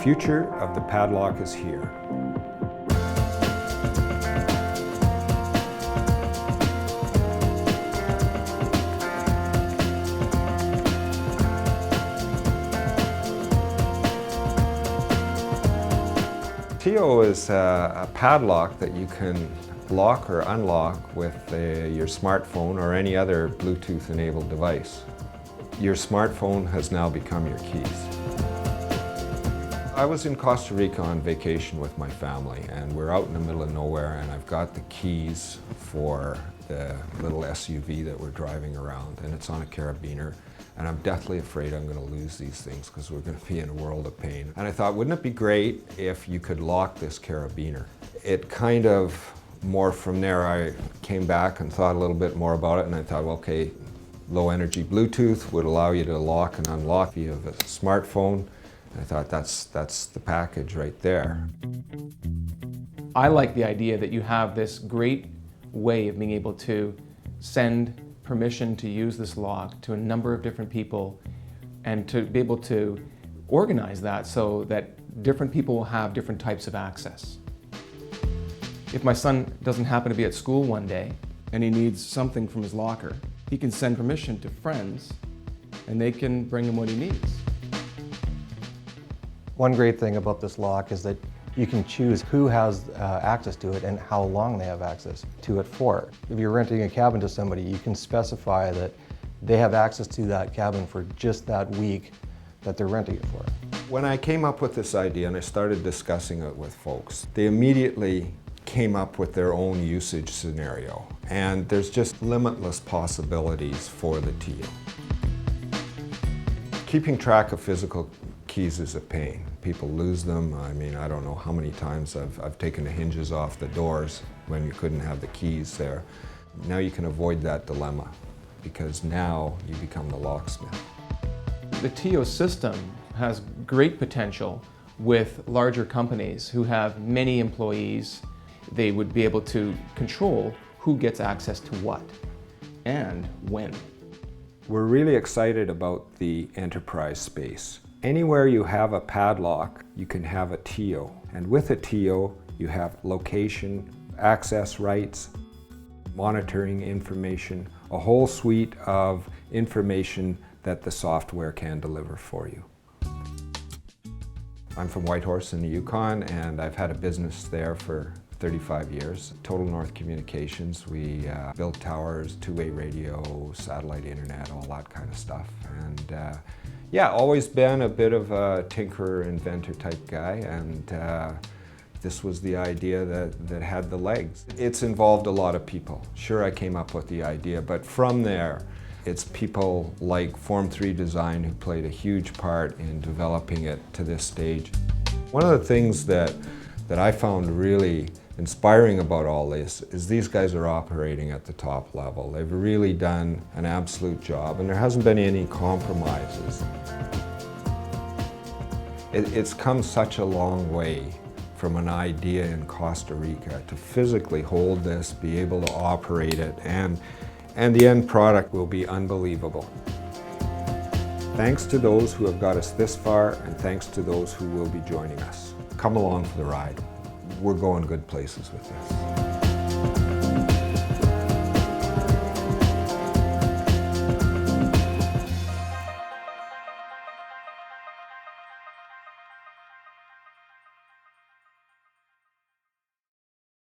future of the Padlock is here. TEO is a padlock that you can lock or unlock with your smartphone or any other Bluetooth-enabled device. Your smartphone has now become your keys. I was in Costa Rica on vacation with my family, and we're out in the middle of nowhere, and I've got the keys for the little SUV that we're driving around, and it's on a carabiner. And I'm deathly afraid I'm going to lose these things because we're going to be in a world of pain. And I thought, wouldn't it be great if you could lock this carabiner? It kind of morphed from there. I came back and thought a little bit more about it, and I thought, well, okay, low energy Bluetooth would allow you to lock and unlock via a smartphone. And I thought that's the package right there. I like the idea that you have this great way of being able to send permission to use this lock to a number of different people and to be able to organize that so that different people will have different types of access. If my son doesn't happen to be at school one day and he needs something from his locker, he can send permission to friends and they can bring him what he needs. One great thing about this lock is that you can choose who has access to it and how long they have access to it for. If you're renting a cabin to somebody, you can specify that they have access to that cabin for just that week that they're renting it for. When I came up with this idea and I started discussing it with folks, they immediately came up with their own usage scenario. And there's just limitless possibilities for the TEO. Keeping track of physical keys is a pain. People lose them. I mean, I don't know how many times I've taken the hinges off the doors when you couldn't have the keys there. Now you can avoid that dilemma because now you become the locksmith. The TEO system has great potential with larger companies who have many employees. They would be able to control who gets access to what and when. We're really excited about the enterprise space. Anywhere you have a padlock, you can have a TEO. And with a TEO, you have location, access rights, monitoring information, a whole suite of information that the software can deliver for you. I'm from Whitehorse in the Yukon, and I've had a business there for 35 years. Total North Communications. We build towers, two-way radio, satellite internet, all that kind of stuff. And yeah, always been a bit of a tinkerer, inventor type guy, and this was the idea that had the legs. It's involved a lot of people. Sure, I came up with the idea, but from there, it's people like Form 3 Design who played a huge part in developing it to this stage. One of the things that I found really inspiring about all this is these guys are operating at the top level. They've really done an absolute job, and there hasn't been any compromises. It's come such a long way from an idea in Costa Rica to physically hold this, be able to operate it, and the end product will be unbelievable. Thanks to those who have got us this far, and thanks to those who will be joining us. Come along for the ride. We're going good places with this.